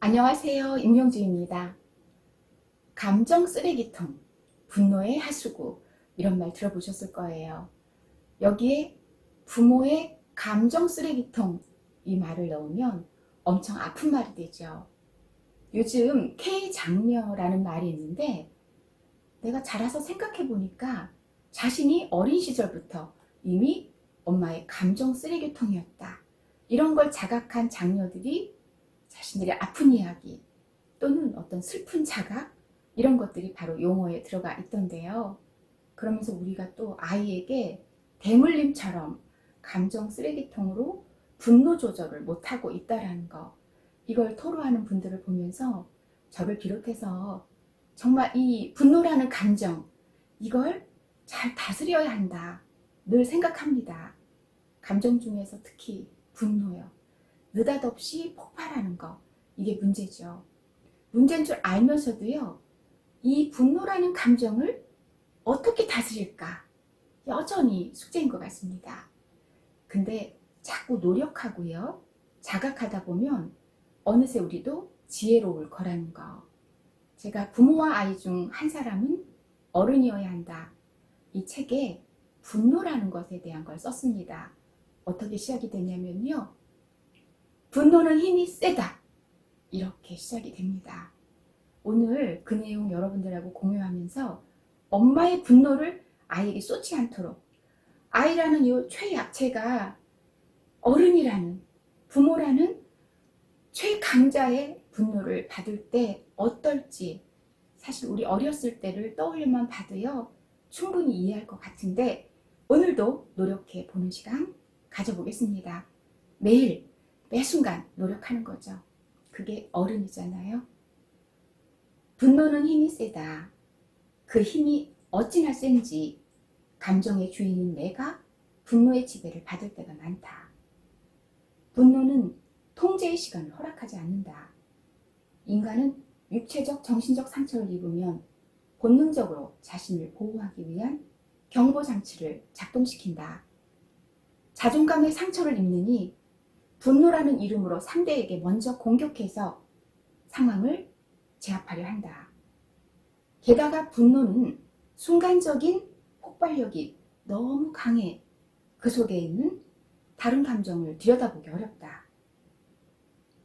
안녕하세요. 임명주입니다. 감정 쓰레기통, 분노의 하수구, 이런 말 들어보셨을 거예요. 여기에 부모의 감정 쓰레기통, 이 말을 넣으면 엄청 아픈 말이 되죠. 요즘 K장녀라는 말이 있는데, 내가 자라서 생각해 보니까 자신이 어린 시절부터 이미 엄마의 감정 쓰레기통이었다, 이런 걸 자각한 장녀들이 자신들의 아픈 이야기 또는 어떤 슬픈 자각, 이런 것들이 바로 용어에 들어가 있던데요. 그러면서 우리가 또 아이에게 대물림처럼 감정 쓰레기통으로 분노 조절을 못하고 있다라는 거, 이걸 토로하는 분들을 보면서 저를 비롯해서 정말 이 분노라는 감정, 이걸 잘 다스려야 한다 늘 생각합니다. 감정 중에서 특히 분노요. 느닷없이 폭발하는 거, 이게 문제죠. 문제인 줄 알면서도요, 이 분노라는 감정을 어떻게 다스릴까 여전히 숙제인 것 같습니다. 근데 자꾸 노력하고요, 자각하다 보면 어느새 우리도 지혜로울 거라는 거. 제가 부모와 아이 중 한 사람은 어른이어야 한다, 이 책에 분노라는 것에 대한 걸 썼습니다. 어떻게 시작이 되냐면요, 분노는 힘이 세다, 이렇게 시작이 됩니다. 오늘 그 내용 여러분들하고 공유하면서 엄마의 분노를 아이에게 쏟지 않도록, 아이라는 이 최약체가 어른이라는, 부모라는 최강자의 분노를 받을 때 어떨지, 사실 우리 어렸을 때를 떠올려만 봐도요, 충분히 이해할 것 같은데 오늘도 노력해 보는 시간 가져보겠습니다. 매일 매 순간 노력하는 거죠. 그게 어른이잖아요. 분노는 힘이 세다. 그 힘이 어찌나 센지 감정의 주인인 내가 분노의 지배를 받을 때가 많다. 분노는 통제의 시간을 허락하지 않는다. 인간은 육체적, 정신적 상처를 입으면 본능적으로 자신을 보호하기 위한 경보장치를 작동시킨다. 자존감의 상처를 입느니 분노라는 이름으로 상대에게 먼저 공격해서 상황을 제압하려 한다. 게다가 분노는 순간적인 폭발력이 너무 강해 그 속에 있는 다른 감정을 들여다보기 어렵다.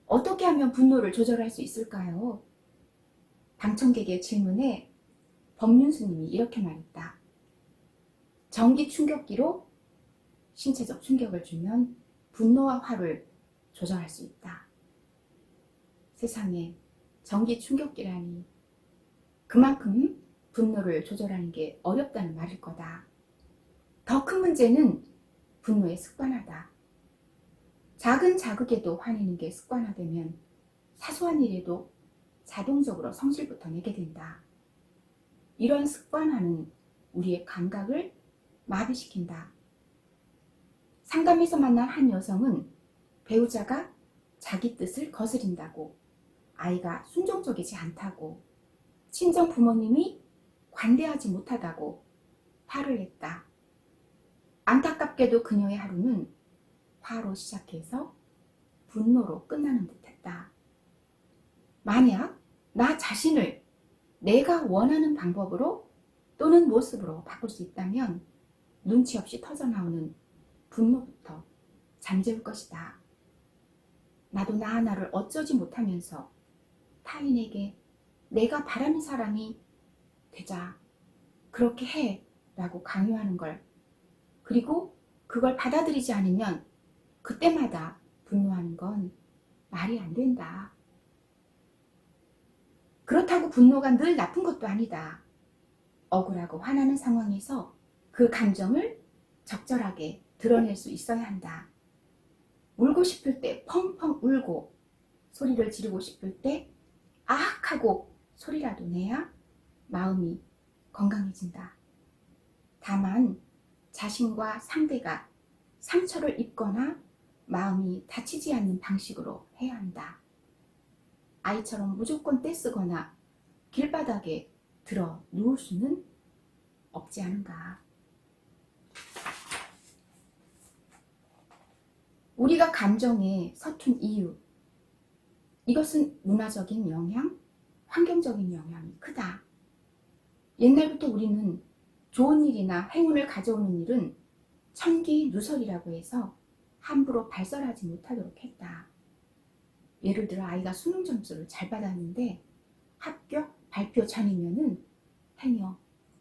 어떻게 하면 분노를 조절할 수 있을까요? 방청객의 질문에 법륜스님이 이렇게 말했다. 전기 충격기로 신체적 충격을 주면 분노와 화를 조절할 수 있다. 세상에 전기 충격기라니, 그만큼 분노를 조절하는 게 어렵다는 말일 거다. 더 큰 문제는 분노에 습관화다. 작은 자극에도 화내는 게 습관화되면 사소한 일에도 자동적으로 성질부터 내게 된다. 이런 습관화는 우리의 감각을 마비시킨다. 상담에서 만난 한 여성은 배우자가 자기 뜻을 거스린다고, 아이가 순종적이지 않다고, 친정 부모님이 관대하지 못하다고 화를 냈다. 안타깝게도 그녀의 하루는 화로 시작해서 분노로 끝나는 듯했다. 만약 나 자신을 내가 원하는 방법으로 또는 모습으로 바꿀 수 있다면 눈치 없이 터져나오는 분노부터 잠재울 것이다. 나도 나 하나를 어쩌지 못하면서 타인에게 내가 바라는 사람이 되자, 그렇게 해 라고 강요하는 걸, 그리고 그걸 받아들이지 않으면 그때마다 분노하는 건 말이 안 된다. 그렇다고 분노가 늘 나쁜 것도 아니다. 억울하고 화나는 상황에서 그 감정을 적절하게 드러낼 수 있어야 한다. 울고 싶을 때 펑펑 울고, 소리를 지르고 싶을 때 아악 하고 소리라도 내야 마음이 건강해진다. 다만 자신과 상대가 상처를 입거나 마음이 다치지 않는 방식으로 해야 한다. 아이처럼 무조건 떼쓰거나 길바닥에 들어 누울 수는 없지 않은가. 우리가 감정에 서툰 이유, 이것은 문화적인 영향, 환경적인 영향이 크다. 옛날부터 우리는 좋은 일이나 행운을 가져오는 일은 천기누설이라고 해서 함부로 발설하지 못하도록 했다. 예를 들어 아이가 수능 점수를 잘 받았는데 합격 발표 전이면은 행여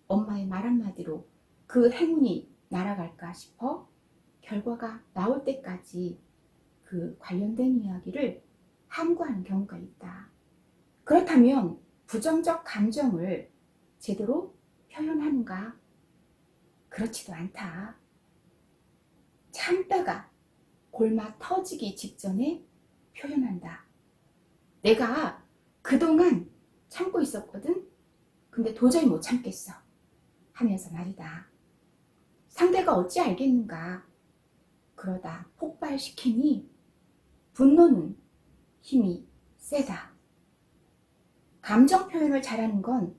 엄마의 말 한마디로 그 행운이 날아갈까 싶어 결과가 나올 때까지 그 관련된 이야기를 함구하는 경우가 있다. 그렇다면 부정적 감정을 제대로 표현하는가? 그렇지도 않다. 참다가 골마 터지기 직전에 표현한다. 내가 그동안 참고 있었거든? 근데 도저히 못 참겠어. 하면서 말이다. 상대가 어찌 알겠는가? 그러다 폭발시키니 분노는 힘이 세다. 감정 표현을 잘하는 건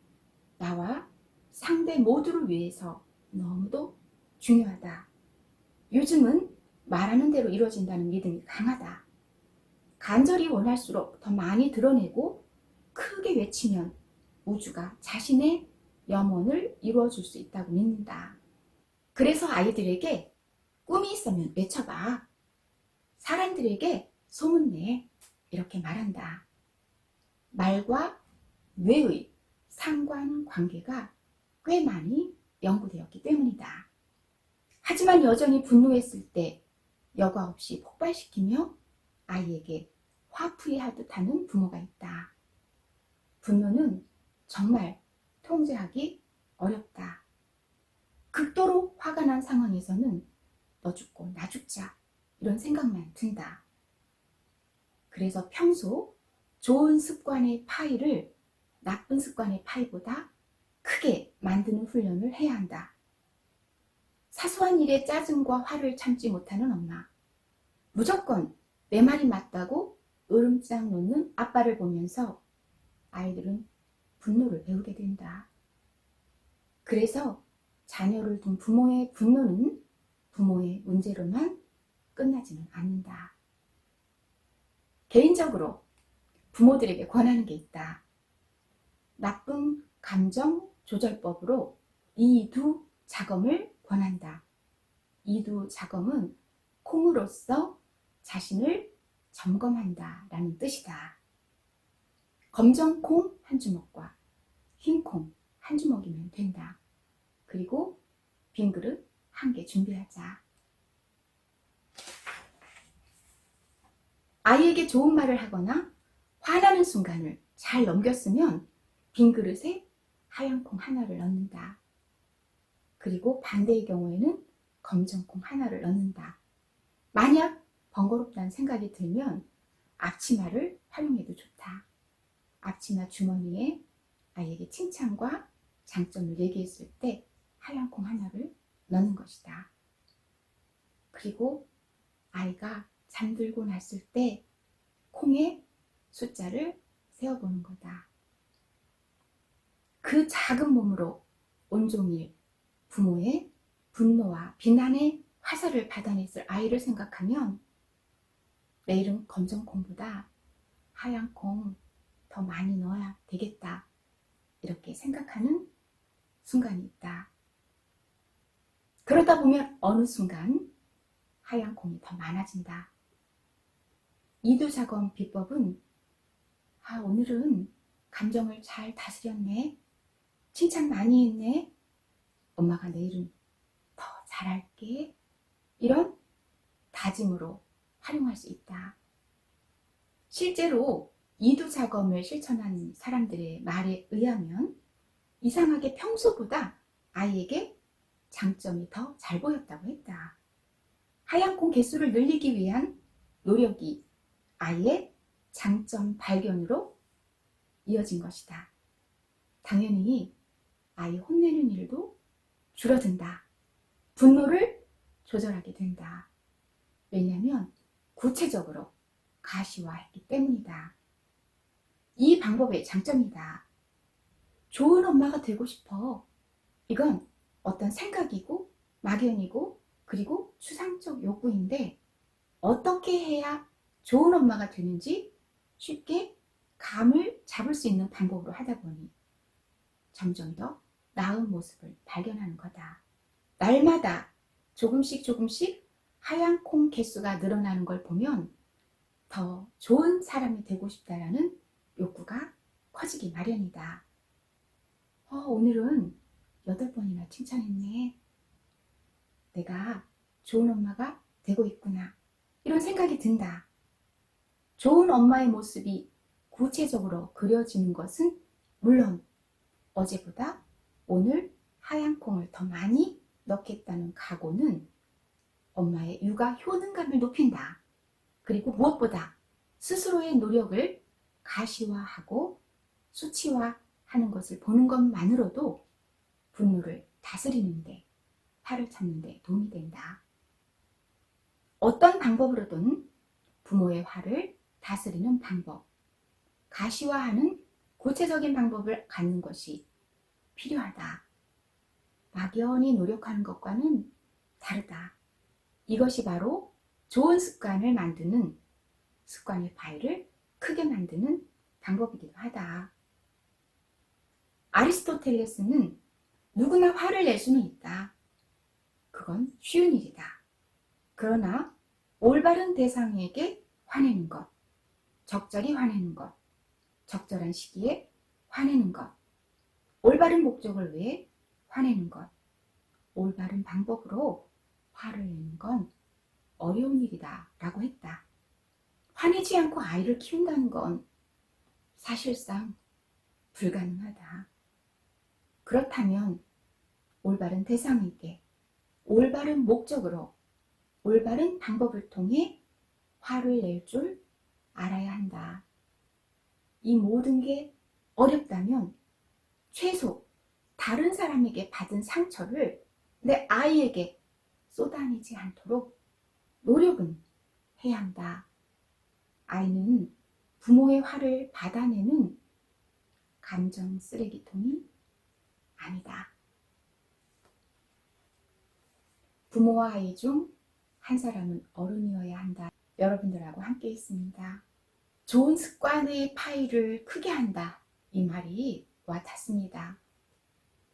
나와 상대 모두를 위해서 너무도 중요하다. 요즘은 말하는 대로 이루어진다는 믿음이 강하다. 간절히 원할수록 더 많이 드러내고 크게 외치면 우주가 자신의 염원을 이루어줄 수 있다고 믿는다. 그래서 아이들에게 꿈이 있으면 외쳐봐. 사람들에게 소문내. 이렇게 말한다. 말과 뇌의 상관관계가 꽤 많이 연구되었기 때문이다. 하지만 여전히 분노했을 때 여과 없이 폭발시키며 아이에게 화풀이하듯 하는 부모가 있다. 분노는 정말 통제하기 어렵다. 극도로 화가 난 상황에서는 너 죽고 나 죽자 이런 생각만 든다. 그래서 평소 좋은 습관의 파이를 나쁜 습관의 파이보다 크게 만드는 훈련을 해야 한다. 사소한 일에 짜증과 화를 참지 못하는 엄마, 무조건 내 말이 맞다고 으름장 놓는 아빠를 보면서 아이들은 분노를 배우게 된다. 그래서 자녀를 둔 부모의 분노는 부모의 문제로만 끝나지는 않는다. 개인적으로 부모들에게 권하는 게 있다. 나쁜 감정 조절법으로 이두 자검을 권한다. 이두 자검은 콩으로서 자신을 점검한다 라는 뜻이다. 검정콩 한 주먹과 흰콩 한 주먹이면 된다. 그리고 빈 그릇 한 개 준비하자. 아이에게 좋은 말을 하거나 화나는 순간을 잘 넘겼으면 빈 그릇에 하얀 콩 하나를 넣는다. 그리고 반대의 경우에는 검정콩 하나를 넣는다. 만약 번거롭다는 생각이 들면 앞치마를 활용해도 좋다. 앞치마 주머니에 아이에게 칭찬과 장점을 얘기했을 때 하얀 콩 하나를 넣는 것이다. 그리고 아이가 잠들고 났을 때 콩의 숫자를 세어보는 거다. 그 작은 몸으로 온종일 부모의 분노와 비난의 화살을 받아냈을 아이를 생각하면 내일은 검정콩보다 하얀 콩 더 많이 넣어야 되겠다. 이렇게 생각하는 순간이 있다. 그러다 보면 어느 순간 하얀 콩이 더 많아진다. 이두자검 비법은 오늘은 감정을 잘 다스렸네. 칭찬 많이 했네. 엄마가 내일은 더 잘할게. 이런 다짐으로 활용할 수 있다. 실제로 이두자검을 실천한 사람들의 말에 의하면 이상하게 평소보다 아이에게 장점이 더 잘 보였다고 했다. 하얀 콩 개수를 늘리기 위한 노력이 아이의 장점 발견으로 이어진 것이다. 당연히 아이 혼내는 일도 줄어든다. 분노를 조절하게 된다. 왜냐하면 구체적으로 가시화했기 때문이다. 이 방법의 장점이다. 좋은 엄마가 되고 싶어. 이건 어떤 생각이고 막연이고 그리고 추상적 욕구인데 어떻게 해야 좋은 엄마가 되는지 쉽게 감을 잡을 수 있는 방법으로 하다 보니 점점 더 나은 모습을 발견하는 거다. 날마다 조금씩 조금씩 하얀 콩 개수가 늘어나는 걸 보면 더 좋은 사람이 되고 싶다라는 욕구가 커지기 마련이다. 오늘은 8번이나 칭찬했네. 내가 좋은 엄마가 되고 있구나. 이런 생각이 든다. 좋은 엄마의 모습이 구체적으로 그려지는 것은 물론 어제보다 오늘 하얀 콩을 더 많이 넣겠다는 각오는 엄마의 육아 효능감을 높인다. 그리고 무엇보다 스스로의 노력을 가시화하고 수치화하는 것을 보는 것만으로도 분노를 다스리는데, 화를 참는데 도움이 된다. 어떤 방법으로든 부모의 화를 다스리는 방법, 가시화하는 구체적인 방법을 갖는 것이 필요하다. 막연히 노력하는 것과는 다르다. 이것이 바로 좋은 습관을 만드는, 습관의 파이를 크게 만드는 방법이기도 하다. 아리스토텔레스는 누구나 화를 낼 수는 있다. 그건 쉬운 일이다. 그러나 올바른 대상에게 화내는 것, 적절히 화내는 것, 적절한 시기에 화내는 것, 올바른 목적을 위해 화내는 것, 올바른 방법으로 화를 내는 건 어려운 일이다 라고 했다. 화내지 않고 아이를 키운다는 건 사실상 불가능하다. 그렇다면 올바른 대상에게 올바른 목적으로 올바른 방법을 통해 화를 낼 줄 알아야 한다. 이 모든 게 어렵다면 최소 다른 사람에게 받은 상처를 내 아이에게 쏟아내지 않도록 노력은 해야 한다. 아이는 부모의 화를 받아내는 감정 쓰레기통이 아니다. 부모와 아이 중 한 사람은 어른이어야 한다. 여러분들하고 함께 있습니다. 좋은 습관의 파이를 크게 한다. 이 말이 와 닿습니다.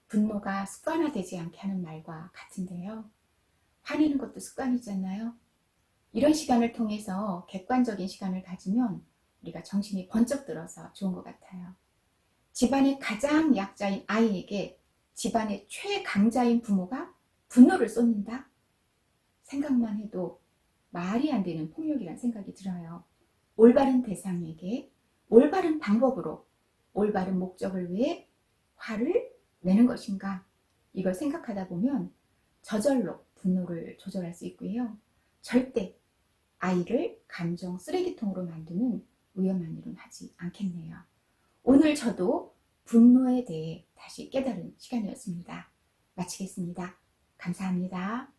분노가 습관화되지 않게 하는 말과 같은데요. 화내는 것도 습관이잖아요. 이런 시간을 통해서 객관적인 시간을 가지면 우리가 정신이 번쩍 들어서 좋은 것 같아요. 집안의 가장 약자인 아이에게 집안의 최강자인 부모가 분노를 쏟는다? 생각만 해도 말이 안 되는 폭력이란 생각이 들어요. 올바른 대상에게 올바른 방법으로 올바른 목적을 위해 화를 내는 것인가? 이걸 생각하다 보면 저절로 분노를 조절할 수 있고요. 절대 아이를 감정 쓰레기통으로 만드는 위험한 일은 하지 않겠네요. 오늘 저도 분노에 대해 다시 깨달은 시간이었습니다. 마치겠습니다. 감사합니다.